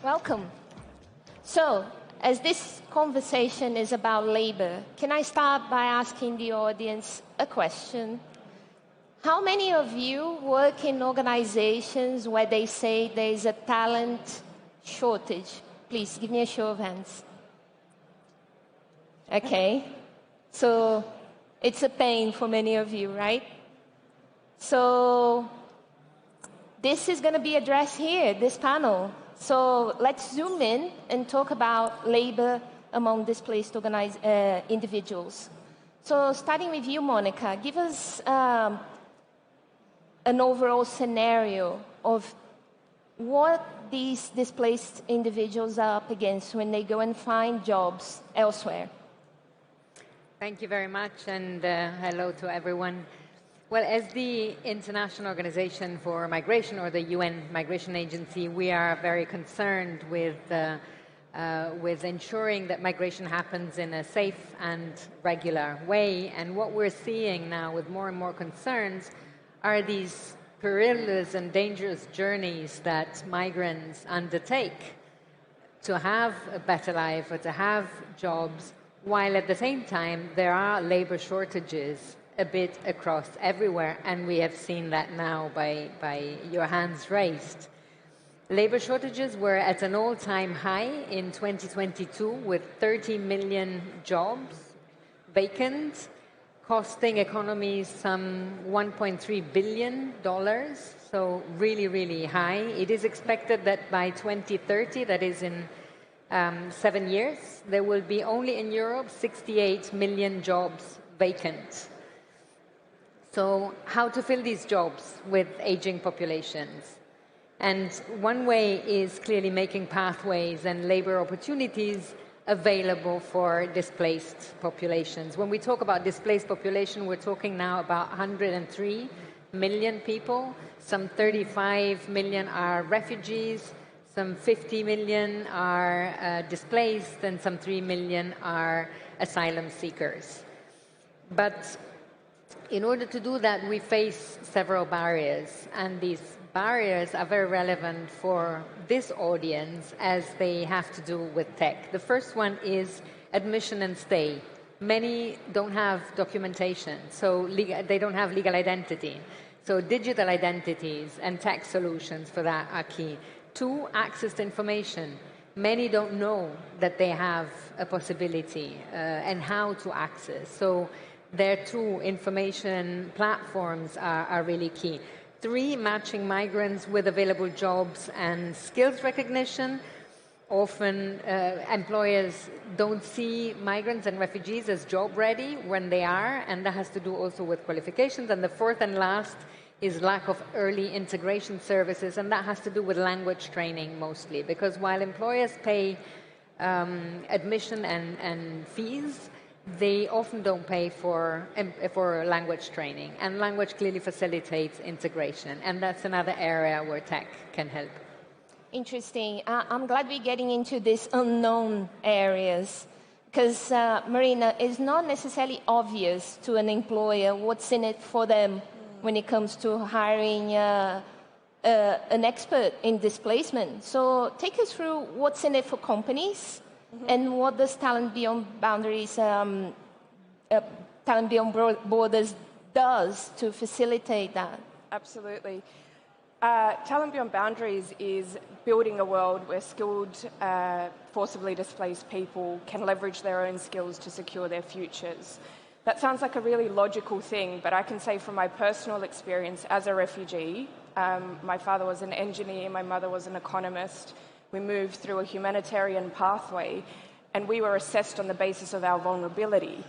Welcome. So, as this conversation is about labor, can I start by asking the audience a question? How many of you work in organizations where they say there is a talent shortage? Please, give me a show of hands. Okay. So, it's a pain for many of you, right? So, this is going to be addressed here, this panel. So, let's zoom in and talk about labor among displaced individuals. So, starting with you, Mónica, give us an overall scenario of what these displaced individuals are up against when they go and find jobs elsewhere. Thank you very much, and hello to everyone. Well, as the International Organization for Migration, or the UN Migration Agency, we are very concerned with ensuring that migration happens in a safe and regular way. And what we're seeing now with more and more concerns are these perilous and dangerous journeys that migrants undertake to have a better life or to have jobs, while at the same time there are labor shortages a bit across everywhere, and we have seen that now by your hands raised. Labor shortages were at an all-time high in 2022 with 30 million jobs vacant, costing economies some $1.3 billion, so really, really high. It is expected that by 2030, that is in 7 years, there will be only in Europe 68 million jobs vacant. So how to fill these jobs with aging populations? And one way is clearly making pathways and labor opportunities available for displaced populations. When we talk about displaced population, we're talking now about 103 million people. Some 35 million are refugees, some 50 million are displaced, and some 3 million are asylum seekers. But in order to do that, we face several barriers, and these barriers are very relevant for this audience as they have to do with tech. The first one is admission and stay. Many don't have documentation, so they don't have legal identity. So digital identities and tech solutions for that are key. 2, access to information. Many don't know that they have a possibility and how to access. So there too, information platforms are really key. 3, matching migrants with available jobs and skills recognition. Often employers don't see migrants and refugees as job ready when they are, and that has to do also with qualifications. And the 4th and last is lack of early integration services, and that has to do with language training mostly, because while employers pay admission and fees, they often don't pay for language training, and language clearly facilitates integration, and that's another area where tech can help. Interesting. I'm glad we're getting into these unknown areas, because, Marina, it's not necessarily obvious to an employer what's in it for them when it comes to hiring an expert in displacement. So take us through what's in it for companies. And what does Talent Beyond Boundaries, Talent Beyond Borders does to facilitate that? Absolutely. Talent Beyond Boundaries is building a world where skilled, forcibly displaced people can leverage their own skills to secure their futures. That sounds like a really logical thing, but I can say from my personal experience as a refugee, my father was an engineer, my mother was an economist. We moved through a humanitarian pathway, and we were assessed on the basis of our vulnerability,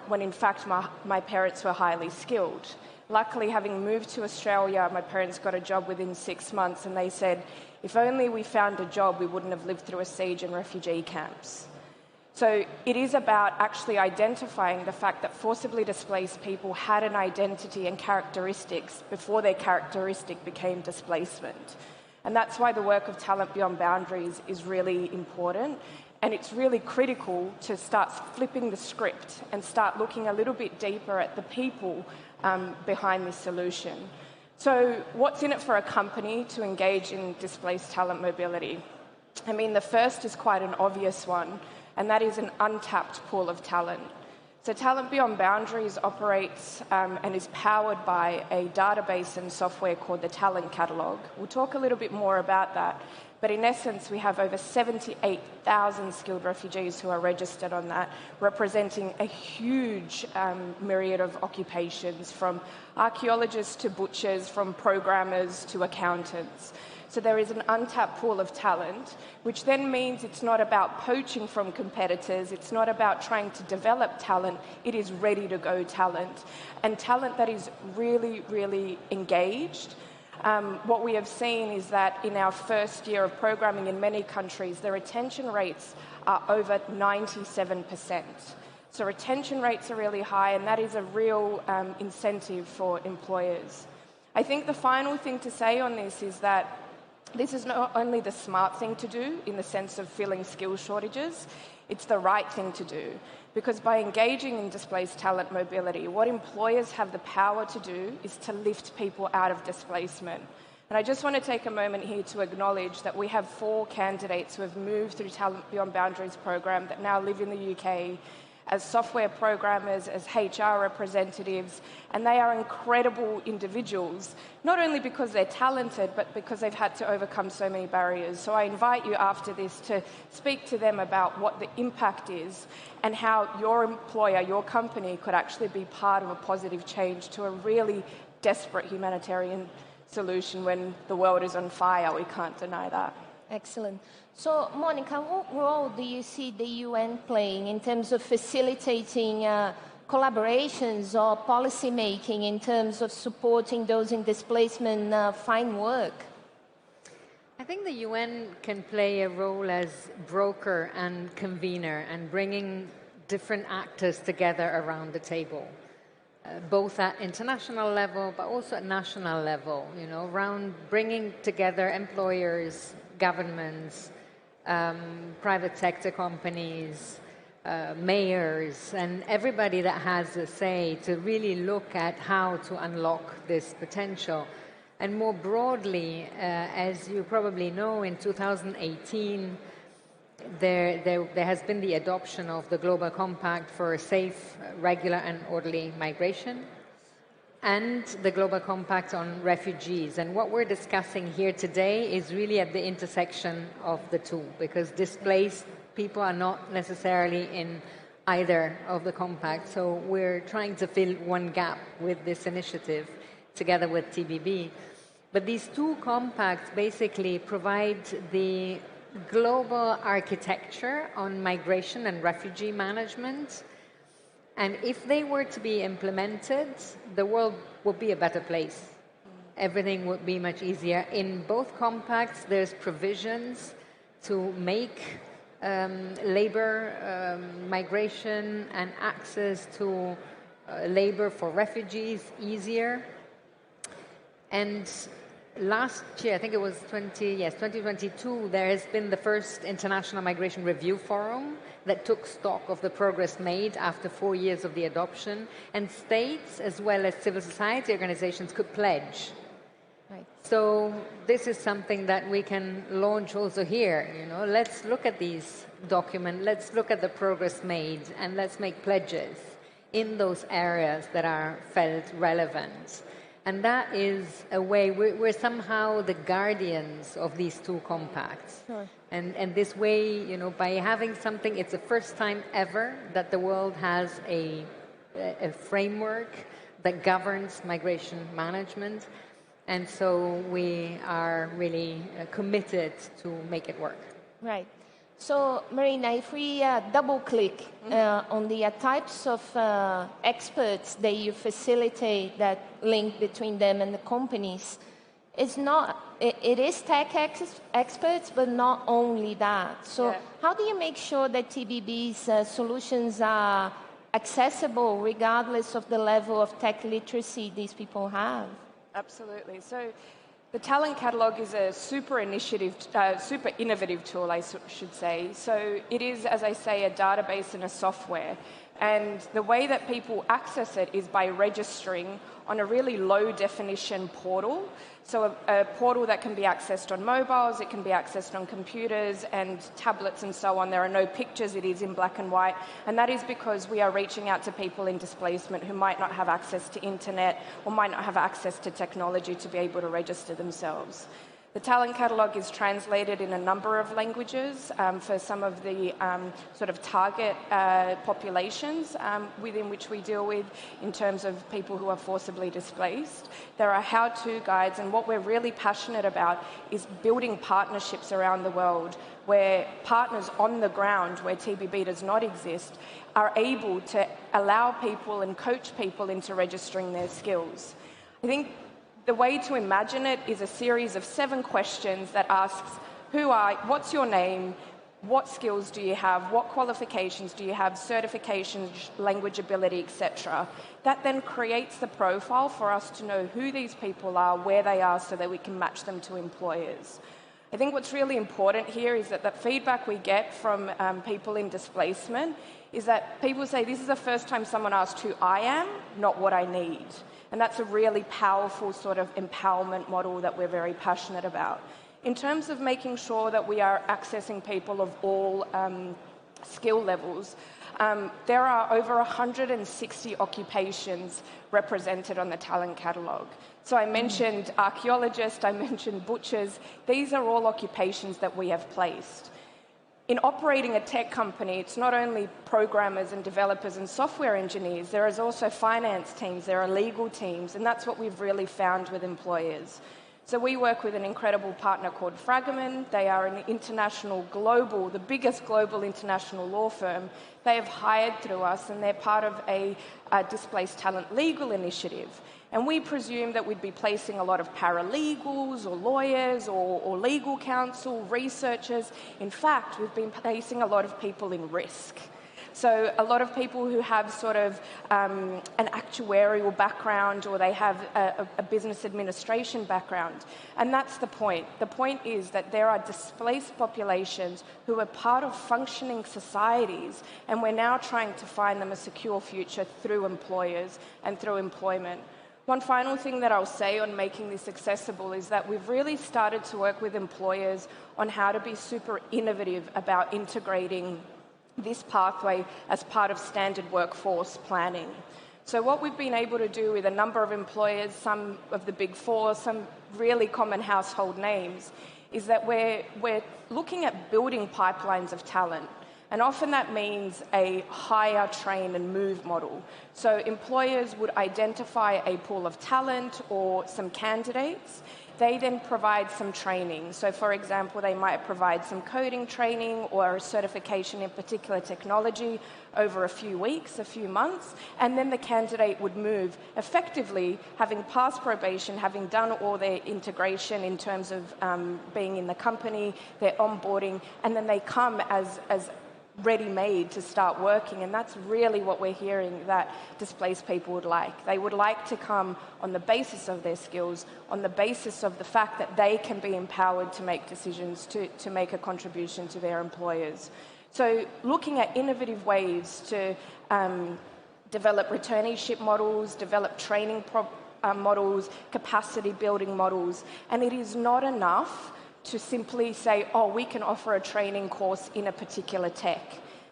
when in fact my parents were highly skilled. Luckily, having moved to Australia, my parents got a job within 6 months, and they said, if only we found a job, we wouldn't have lived through a siege and refugee camps. So it is about actually identifying the fact that forcibly displaced people had an identity and characteristics before their characteristic became displacement. And that's why the work of Talent Beyond Boundaries is really important. And it's really critical to start flipping the script and start looking a little bit deeper at the people behind this solution. So what's in it for a company to engage in displaced talent mobility? I mean, the first is quite an obvious one, and that is an untapped pool of talent. So Talent Beyond Boundaries operates and is powered by a database and software called the Talent Catalog. We'll talk a little bit more about that, but in essence, we have over 78,000 skilled refugees who are registered on that, representing a huge myriad of occupations, from archaeologists to butchers, from programmers to accountants. So there is an untapped pool of talent, which then means it's not about poaching from competitors, it's not about trying to develop talent, it is ready-to-go talent. And talent that is really, really engaged. What we have seen is that in our first year of programming in many countries, the retention rates are over 97%. So retention rates are really high, and that is a real incentive for employers. I think the final thing to say on this is that this is not only the smart thing to do in the sense of filling skill shortages, it's the right thing to do. Because by engaging in displaced talent mobility, what employers have the power to do is to lift people out of displacement. And I just want to take a moment here to acknowledge that we have 4 candidates who have moved through Talent Beyond Boundaries program that now live in the UK as software programmers, as HR representatives, and they are incredible individuals, not only because they're talented, but because they've had to overcome so many barriers. So I invite you after this to speak to them about what the impact is and how your employer, your company, could actually be part of a positive change to a really desperate humanitarian solution when the world is on fire. We can't deny that. Excellent. So, Mónica, what role do you see the UN playing in terms of facilitating collaborations or policy making in terms of supporting those in displacement find work? I think the UN can play a role as broker and convener and bringing different actors together around the table, both at international level but also at national level, around bringing together employers, governments, private sector companies, mayors, and everybody that has a say to really look at how to unlock this potential. And more broadly, as you probably know, in 2018, there has been the adoption of the Global Compact for safe, regular and orderly migration, and the Global Compact on refugees. And what we're discussing here today is really at the intersection of the two, because displaced people are not necessarily in either of the compacts. So we're trying to fill one gap with this initiative together with TBB. But these 2 compacts basically provide the global architecture on migration and refugee management. And if they were to be implemented, the world would be a better place. Everything would be much easier. In both compacts, there's provisions to make labor, migration and access to labor for refugees easier. And last year, I think it was 2022, there has been the first International Migration Review Forum that took stock of the progress made after 4 years of the adoption, and states as well as civil society organizations could pledge. Right. So this is something that we can launch also here. Let's look at these documents, let's look at the progress made, and let's make pledges in those areas that are felt relevant. And that is a way, we're somehow the guardians of these 2 compacts. Sure. And this way, by having something, it's the first time ever that the world has a framework that governs migration management. And so we are really committed to make it work. Right. So, Marina, if we double-click on the types of experts that you facilitate, that link between them and the companies, it is tech experts, but not only that. So how do you make sure that TBB's solutions are accessible regardless of the level of tech literacy these people have? Absolutely. So the Talent Catalog is a super innovative tool, I should say. So it is, as I say, a database and a software. And the way that people access it is by registering on a really low-definition portal. So a portal that can be accessed on mobiles, it can be accessed on computers and tablets and so on. There are no pictures, it is in black and white. And that is because we are reaching out to people in displacement who might not have access to internet or might not have access to technology to be able to register themselves. The talent catalogue is translated in a number of languages for some of the sort of target populations within which we deal with in terms of people who are forcibly displaced. There are how-to guides, and what we're really passionate about is building partnerships around the world where partners on the ground, where TBB does not exist, are able to allow people and coach people into registering their skills. I think the way to imagine it is a series of 7 questions that asks, what's your name, what skills do you have, what qualifications do you have, certifications, language ability, etc. That then creates the profile for us to know who these people are, where they are, so that we can match them to employers. I think what's really important here is that the feedback we get from people in displacement is that people say, this is the first time someone asked who I am, not what I need. And that's a really powerful sort of empowerment model that we're very passionate about. In terms of making sure that we are accessing people of all skill levels, there are over 160 occupations represented on the talent catalogue. So I mentioned archaeologists, I mentioned butchers. These are all occupations that we have placed. In operating a tech company, it's not only programmers and developers and software engineers, there is also finance teams, there are legal teams, and that's what we've really found with employers. So we work with an incredible partner called Fragaman. They are an international global, the biggest global international law firm. They have hired through us, and they're part of a displaced talent legal initiative. And we presume that we'd be placing a lot of paralegals or lawyers or legal counsel, researchers. In fact, we've been placing a lot of people in risk. So a lot of people who have sort of an actuarial background, or they have a business administration background. And that's the point. The point is that there are displaced populations who are part of functioning societies, and we're now trying to find them a secure future through employers and through employment. One final thing that I'll say on making this accessible is that we've really started to work with employers on how to be super innovative about integrating this pathway as part of standard workforce planning. So what we've been able to do with a number of employers, some of the big four, some really common household names, is that we're looking at building pipelines of talent. And often that means a hire, train and move model. So employers would identify a pool of talent or some candidates. They then provide some training. So for example, they might provide some coding training or a certification in particular technology over a few weeks, a few months, and then the candidate would move effectively, having passed probation, having done all their integration in terms of being in the company, their onboarding, and then they come as ready-made to start working. And that's really what we're hearing that displaced people would like. They would like to come on the basis of their skills, on the basis of the fact that they can be empowered to make decisions, to make a contribution to their employers. So looking at innovative ways to develop returnee-ship models, develop training models, capacity building models, and it is not enough to simply say, oh, we can offer a training course in a particular tech.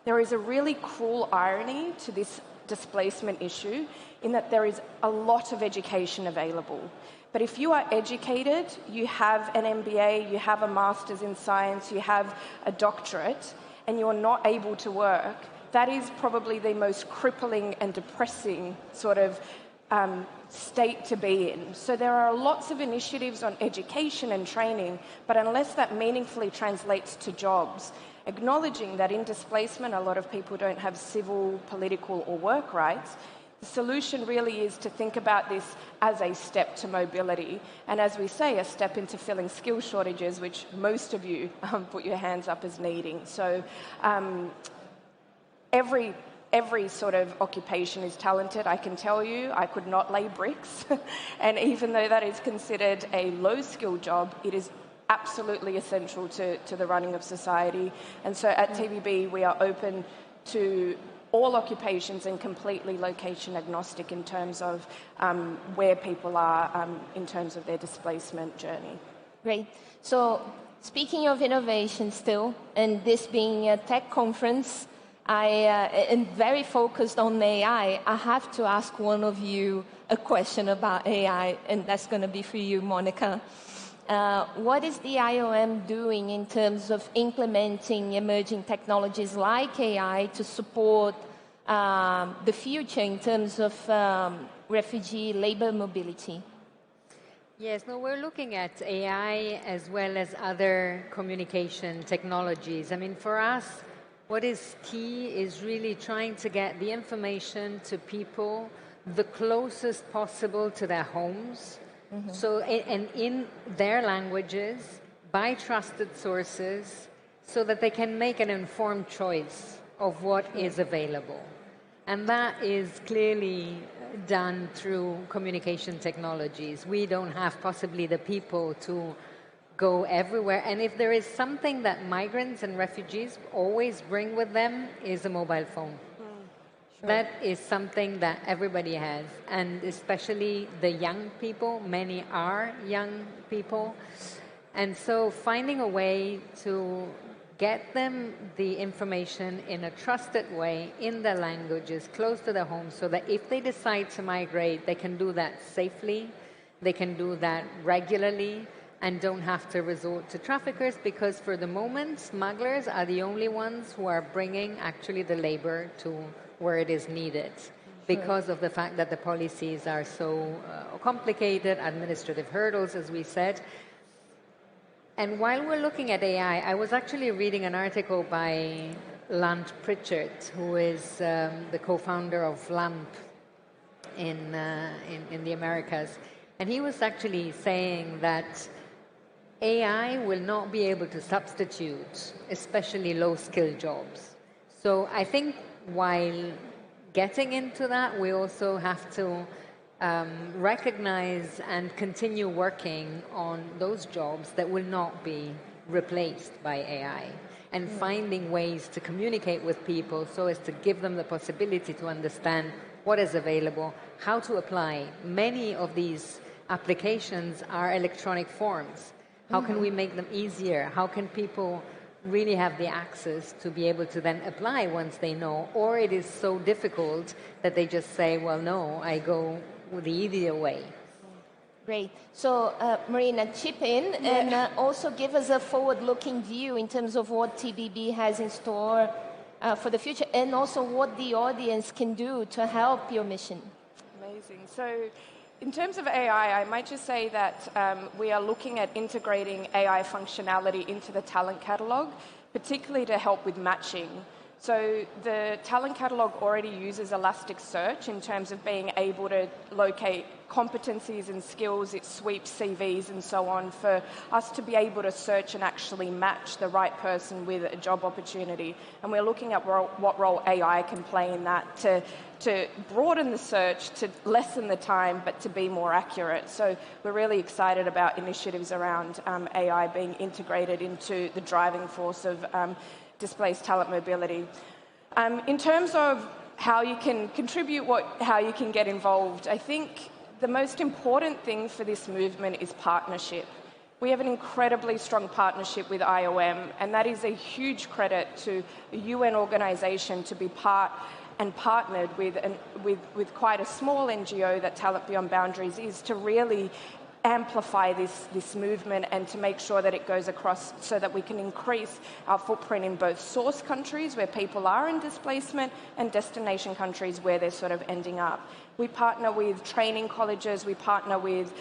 There is a really cruel irony to this displacement issue in that there is a lot of education available. But if you are educated, you have an MBA, you have a master's in science, you have a doctorate, and you're not able to work, that is probably the most crippling and depressing sort of state to be in. So there are lots of initiatives on education and training, but unless that meaningfully translates to jobs, acknowledging that in displacement a lot of people don't have civil, political or work rights, the solution really is to think about this as a step to mobility, and as we say, a step into filling skill shortages, which most of you put your hands up as needing. So every sort of occupation is talented, I can tell you. I could not lay bricks. And even though that is considered a low-skill job, it is absolutely essential to the running of society. And so at TBB, we are open to all occupations and completely location agnostic in terms of where people are in terms of their displacement journey. Great. So speaking of innovation still, and this being a tech conference, I am very focused on AI. I have to ask one of you a question about AI, and that's going to be for you, Mónica. What is the IOM doing in terms of implementing emerging technologies like AI to support the future in terms of refugee labor mobility? Yes, no, we're looking at AI as well as other communication technologies. I mean, for us, what is key is really trying to get the information to people the closest possible to their homes. So, and in their languages, by trusted sources, so that they can make an informed choice of what is available. And that is clearly done through communication technologies. We don't have possibly the people to go everywhere. And if there is something that migrants and refugees always bring with them, is a mobile phone. Sure. That is something that everybody has, and especially the young people. Many are young people. And so finding a way to get them the information in a trusted way, in their languages, close to their home, so that if they decide to migrate, they can do that safely, they can do that regularly, and don't have to resort to traffickers, because for the moment, smugglers are the only ones who are bringing actually the labor to where it is needed, because of the fact that the policies are so complicated, administrative hurdles, as we said. And while we're looking at AI, I was actually reading an article by Lant Pritchard, who is the co-founder of LAMP in the Americas. And he was actually saying that AI will not be able to substitute, especially low-skilled jobs. So I think while getting into that, we also have to recognize and continue working on those jobs that will not be replaced by AI, and finding ways to communicate with people so as to give them the possibility to understand what is available, how to apply. Many of these applications are electronic forms. How can we make them easier? How can people really have the access to be able to then apply once they know? Or it is so difficult that they just say, well, no, I go the easier way. Great. So, Marina, chip in and also give us a forward-looking view in terms of what TBB has in store for the future, and also what the audience can do to help your mission. Amazing. So, in terms of AI, I might just say that we are looking at integrating AI functionality into the talent catalogue, particularly to help with matching. So the talent catalogue already uses Elasticsearch in terms of being able to locate competencies and skills. It sweeps CVs and so on for us to be able to search and actually match the right person with a job opportunity. And we're looking at what role AI can play in that to broaden the search, to lessen the time, but to be more accurate. So we're really excited about initiatives around AI being integrated into the driving force of displaced talent mobility. In terms of how you can contribute, how you can get involved, I think the most important thing for this movement is partnership. We have an incredibly strong partnership with IOM, and that is a huge credit to a UN organisation to be part and partnered with quite a small NGO that Talent Beyond Boundaries is, to really amplify this movement and to make sure that it goes across so that we can increase our footprint in both source countries where people are in displacement and destination countries where they're sort of ending up. We partner with training colleges, we partner with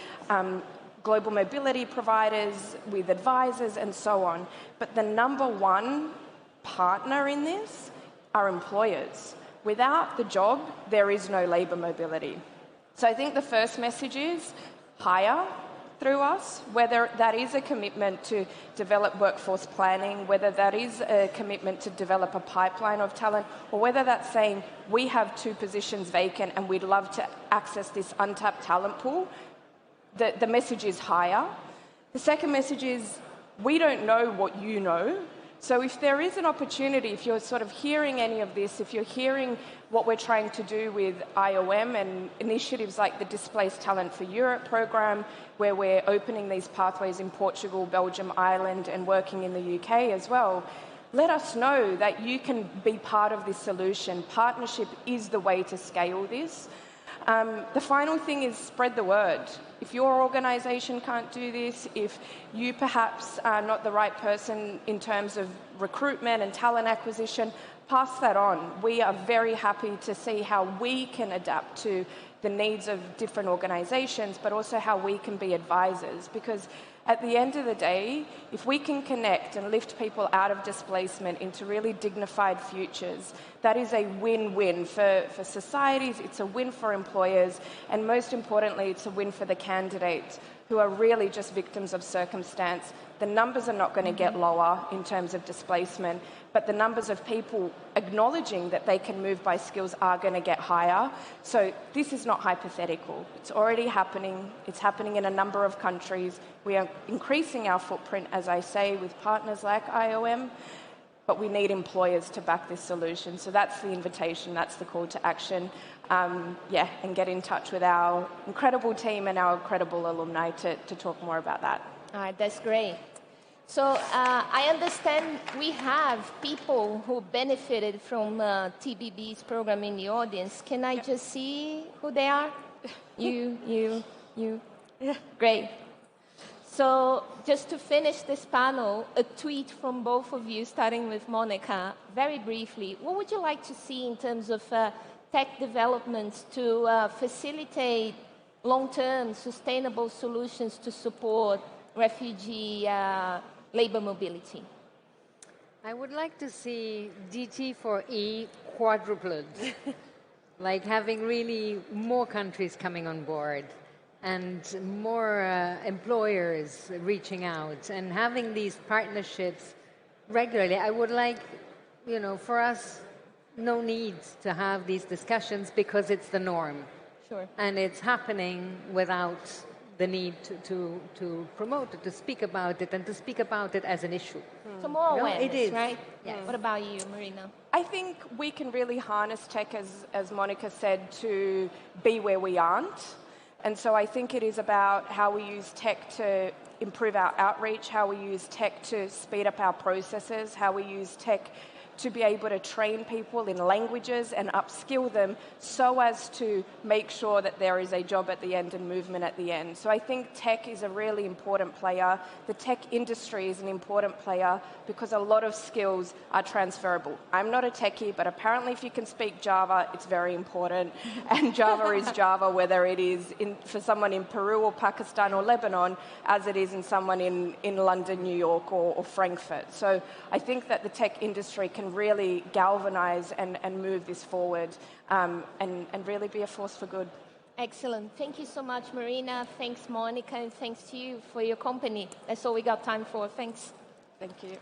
global mobility providers, with advisors and so on. But the number one partner in this are employers. Without the job, there is no labour mobility. So I think the first message is hire through us, whether that is a commitment to develop workforce planning, whether that is a commitment to develop a pipeline of talent, or whether that's saying we have 2 positions vacant and we'd love to access this untapped talent pool. The message is hire. The second message is we don't know what you know, So if there is an opportunity, if you're sort of hearing any of this, if you're hearing what we're trying to do with IOM and initiatives like the Displaced Talent for Europe program, where we're opening these pathways in Portugal, Belgium, Ireland, and working in the UK as well, let us know that you can be part of this solution. Partnership is the way to scale this. The final thing is spread the word. If your organisation can't do this, if you perhaps are not the right person in terms of recruitment and talent acquisition, pass that on. We are very happy to see how we can adapt to the needs of different organisations, but also how we can be advisors. Because at the end of the day, if we can connect and lift people out of displacement into really dignified futures, that is a win-win for societies, it's a win for employers, and most importantly, it's a win for the candidates who are really just victims of circumstance. The numbers are not going to get lower in terms of displacement, but the numbers of people acknowledging that they can move by skills are going to get higher. So this is not hypothetical. It's already happening. It's happening in a number of countries. We are increasing our footprint, as I say, with partners like IOM, but we need employers to back this solution. So that's the invitation, that's the call to action. And get in touch with our incredible team and our incredible alumni to talk more about that. All right, that's great. So I understand we have people who benefited from TBB's program in the audience. Can I just see who they are? You. Yeah. Great. So just to finish this panel, a tweet from both of you, starting with Mónica, very briefly. What would you like to see in terms of tech developments to facilitate long-term sustainable solutions to support refugee labor mobility? I would like to see DT4E quadrupled, like having really more countries coming on board and more employers reaching out and having these partnerships regularly. I would like, for us, no need to have these discussions because it's the norm. Sure. And it's happening without the need to promote it, to speak about it, and to speak about it as an issue. So more awareness, it is. right? Yes. What about you, Marina? I think we can really harness tech, as Mónica said, to be where we aren't. And so I think it is about how we use tech to improve our outreach, how we use tech to speed up our processes, how we use tech to be able to train people in languages and upskill them so as to make sure that there is a job at the end and movement at the end. So I think tech is a really important player. The tech industry is an important player because a lot of skills are transferable. I'm not a techie, but apparently if you can speak Java, it's very important. And Java is Java, whether it is for someone in Peru or Pakistan or Lebanon, as it is in someone in London, New York or Frankfurt. So I think that the tech industry can really galvanize and move this forward and really be a force for good. Excellent. Thank you so much, Marina. Thanks, Mónica, and thanks to you for your company. That's all we got time for. Thanks. Thank you.